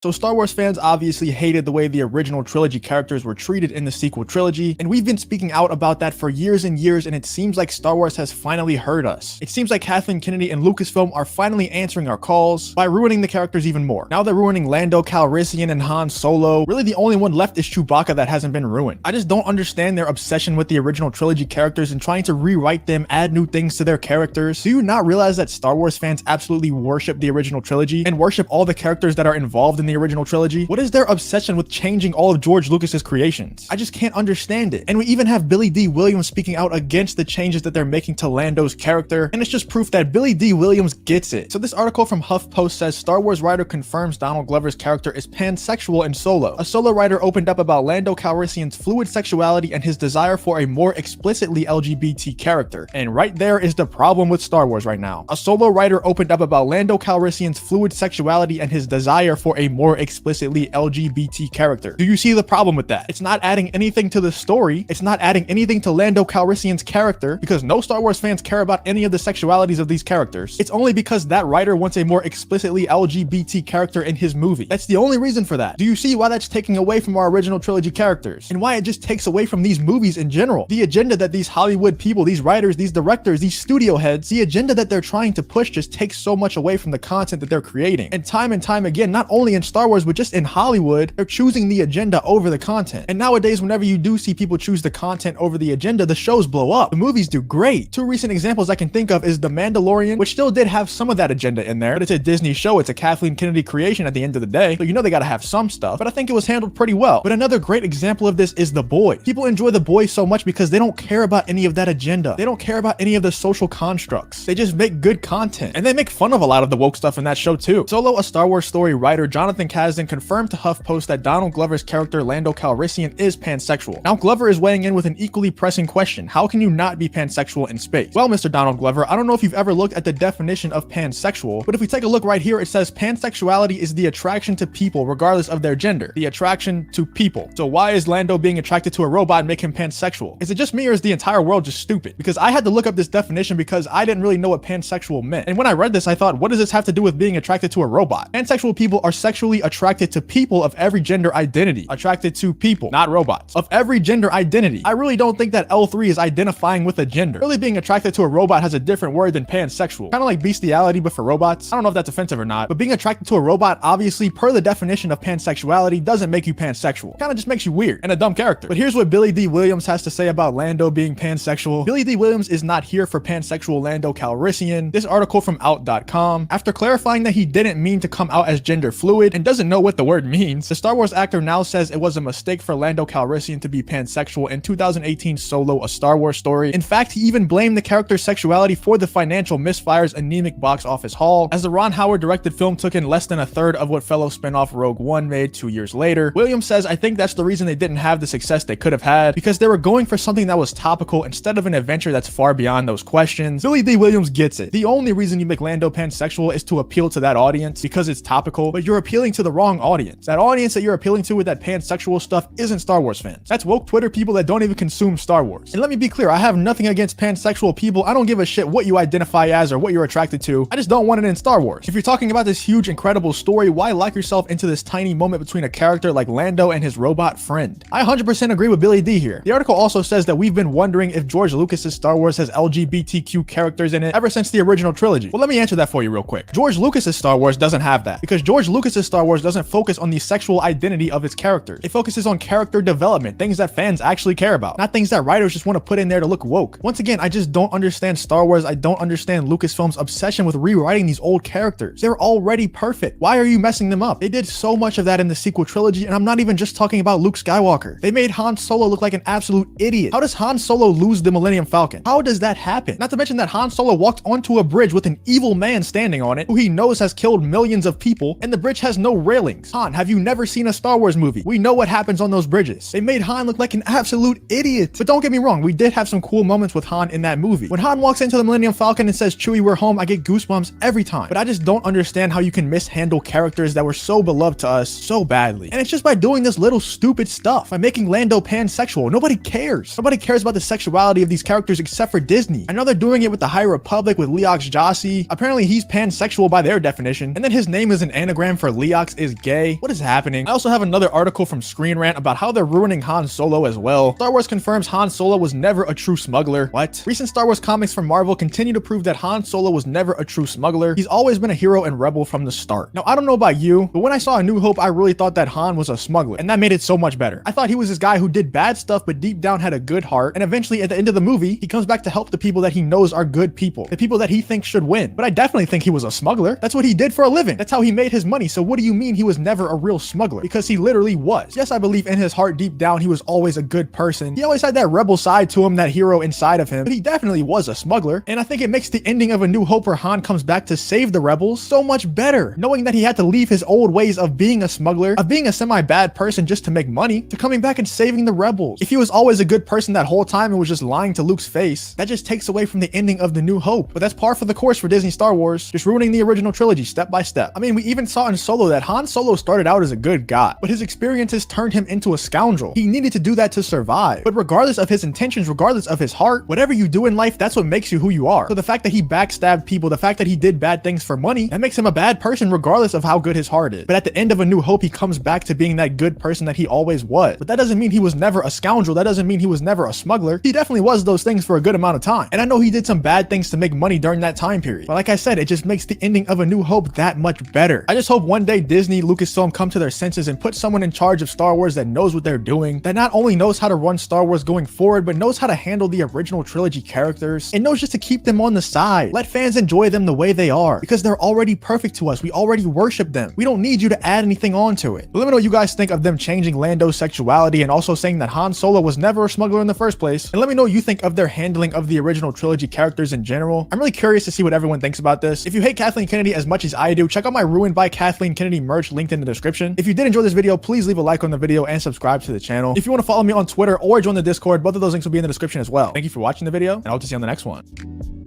So Star Wars fans obviously hated the way the original trilogy characters were treated in the sequel trilogy, and we've been speaking out about that for years and years, and it seems like Star Wars has finally heard us. It seems like Kathleen Kennedy and Lucasfilm are finally answering our calls by ruining the characters even more. Now they're ruining Lando Calrissian and Han Solo. Really the only one left is Chewbacca that hasn't been ruined. I just don't understand their obsession with the original trilogy characters and trying to rewrite them, add new things to their characters. Do you not realize that Star Wars fans absolutely worship the original trilogy and worship all the characters that are involved in the original trilogy? What is their obsession with changing all of George Lucas's creations? I just can't understand it. And we even have Billy D. Williams speaking out against the changes that they're making to Lando's character, and it's just proof that Billy D. Williams gets it. So this article from HuffPost says Star Wars writer confirms Donald Glover's character is pansexual in Solo. A Solo writer opened up about Lando Calrissian's fluid sexuality and his desire for a more explicitly LGBT character. And right there is the problem with Star Wars right now. A Solo writer opened up about Lando Calrissian's fluid sexuality and his desire for a more explicitly LGBT character. Do you see the problem with that? It's not adding anything to the story. It's not adding anything to Lando Calrissian's character, because no Star Wars fans care about any of the sexualities of these characters. It's only because that writer wants a more explicitly LGBT character in his movie. That's the only reason for that. Do you see why that's taking away from our original trilogy characters? And why it just takes away from these movies in general? The agenda that these Hollywood people, these writers, these directors, these studio heads, the agenda that they're trying to push just takes so much away from the content that they're creating. And time again, not only in Star Wars, but just in Hollywood, they're choosing the agenda over the content. And nowadays, whenever you do see people choose the content over the agenda, the shows blow up. The movies do great. Two recent examples I can think of is The Mandalorian, which still did have some of that agenda in there, but it's a Disney show. It's a Kathleen Kennedy creation at the end of the day, so you know they gotta have some stuff, but I think it was handled pretty well. But another great example of this is The Boys. People enjoy The Boys so much because they don't care about any of that agenda. They don't care about any of the social constructs. They just make good content, and they make fun of a lot of the woke stuff in that show too. Solo, a Star Wars story writer, Jonathan Kasdan, confirmed to HuffPost that Donald Glover's character Lando Calrissian is pansexual. Now Glover is weighing in with an equally pressing question: how can you not be pansexual in space? Well, Mr. Donald Glover, I don't know if you've ever looked at the definition of pansexual, but if we take a look right here, it says pansexuality is the attraction to people regardless of their gender. The attraction to people. So why is Lando being attracted to a robot make him pansexual? Is it just me, or is the entire world just stupid? Because I had to look up this definition because I didn't really know what pansexual meant. And when I read this, I thought, what does this have to do with being attracted to a robot? Pansexual people are sexually attracted to people of every gender identity. Attracted to people, not robots. Of every gender identity. I really don't think that L3 is identifying with a gender. Really being attracted to a robot has a different word than pansexual. Kind of like bestiality, but for robots. I don't know if that's offensive or not, but being attracted to a robot, obviously, per the definition of pansexuality, doesn't make you pansexual. Kind of just makes you weird and a dumb character. But here's what Billy D. Williams has to say about Lando being pansexual. Billy D. Williams is not here for pansexual Lando Calrissian. This article from out.com, after clarifying that he didn't mean to come out as gender fluid and doesn't know what the word means, the Star Wars actor now says it was a mistake for Lando Calrissian to be pansexual in 2018 Solo, a Star Wars story. In fact, he even blamed the character's sexuality for the financial misfire's anemic box office haul, as the Ron Howard directed film took in less than a third of what fellow spinoff Rogue One made 2 years later. Williams says, I think that's the reason they didn't have the success they could have had, because they were going for something that was topical instead of an adventure that's far beyond those questions. Billy D. Williams gets it. The only reason you make Lando pansexual is to appeal to that audience because it's topical, but you're appealing to the wrong audience. That audience that you're appealing to with that pansexual stuff isn't Star Wars fans. That's woke Twitter people that don't even consume Star Wars. And let me be clear, I have nothing against pansexual people. I don't give a shit what you identify as or what you're attracted to. I just don't want it in Star Wars. If you're talking about this huge, incredible story, why lock yourself into this tiny moment between a character like Lando and his robot friend? I 100% agree with Billy D here. The article also says that we've been wondering if George Lucas's Star Wars has LGBTQ characters in it ever since the original trilogy. Well, let me answer that for you real quick. George Lucas's Star Wars doesn't have that, because George Lucas's Star Wars doesn't focus on the sexual identity of its characters. It focuses on character development, things that fans actually care about, not things that writers just want to put in there to look woke. Once again, I just don't understand Star Wars. I don't understand Lucasfilm's obsession with rewriting these old characters. They're already perfect. Why are you messing them up? They did so much of that in the sequel trilogy, and I'm not even just talking about Luke Skywalker. They made Han Solo look like an absolute idiot. How does Han Solo lose the Millennium Falcon? How does that happen? Not to mention that Han Solo walked onto a bridge with an evil man standing on it, who he knows has killed millions of people, and the bridge has no railings. Han, have you never seen a Star Wars movie? We know what happens on those bridges. They made Han look like an absolute idiot. But don't get me wrong, we did have some cool moments with Han in that movie. When Han walks into the Millennium Falcon and says, Chewie, we're home, I get goosebumps every time. But I just don't understand how you can mishandle characters that were so beloved to us so badly. And it's just by doing this little stupid stuff, by making Lando pansexual. Nobody cares. Nobody cares about the sexuality of these characters except for Disney. I know they're doing it with the High Republic with Leox Jossi. Apparently he's pansexual by their definition, and then his name is an anagram for Leox Leox is gay. What is happening? I also have another article from Screen Rant about how they're ruining Han Solo as well. Star Wars confirms Han Solo was never a true smuggler. What? Recent Star Wars comics from Marvel continue to prove that Han Solo was never a true smuggler. He's always been a hero and rebel from the start. Now, I don't know about you, but when I saw A New Hope, I really thought that Han was a smuggler, and that made it so much better. I thought he was this guy who did bad stuff, but deep down had a good heart, and eventually at the end of the movie, he comes back to help the people that he knows are good people, the people that he thinks should win. But I definitely think he was a smuggler. That's what he did for a living. That's how he made his money. So what do you mean he was never a real smuggler? Because he literally was. Yes, I believe in his heart deep down he was always a good person. He always had that rebel side to him, that hero inside of him, but he definitely was a smuggler. And I think it makes the ending of A New Hope where Han comes back to save the rebels so much better, knowing that he had to leave his old ways of being a smuggler, of being a semi-bad person just to make money, to coming back and saving the rebels. If he was always a good person that whole time and was just lying to Luke's face, that just takes away from the ending of The New Hope. But that's par for the course for Disney Star Wars, just ruining the original trilogy step by step. I mean, we even saw in Solo that Han Solo started out as a good guy, but his experiences turned him into a scoundrel. He needed to do that to survive. But regardless of his intentions, regardless of his heart, whatever you do in life, that's what makes you who you are. So the fact that he backstabbed people, the fact that he did bad things for money, that makes him a bad person regardless of how good his heart is. But at the end of A New Hope, he comes back to being that good person that he always was. But that doesn't mean he was never a scoundrel. That doesn't mean he was never a smuggler. He definitely was those things for a good amount of time. And I know he did some bad things to make money during that time period. But like I said, it just makes the ending of A New Hope that much better. I just hope one day Disney, Lucasfilm come to their senses and put someone in charge of Star Wars that knows what they're doing, that not only knows how to run Star Wars going forward, but knows how to handle the original trilogy characters and knows just to keep them on the side. Let fans enjoy them the way they are, because they're already perfect to us. We already worship them. We don't need you to add anything onto it. But let me know what you guys think of them changing Lando's sexuality and also saying that Han Solo was never a smuggler in the first place. And let me know what you think of their handling of the original trilogy characters in general. I'm really curious to see what everyone thinks about this. If you hate Kathleen Kennedy as much as I do, check out my Ruined by Kathleen Kennedy merch linked in the description. If you did enjoy this video, please leave a like on the video and subscribe to the channel. If you want to follow me on Twitter or join the Discord, both of those links will be in the description as well. Thank you for watching the video, and I hope to see you on the next one.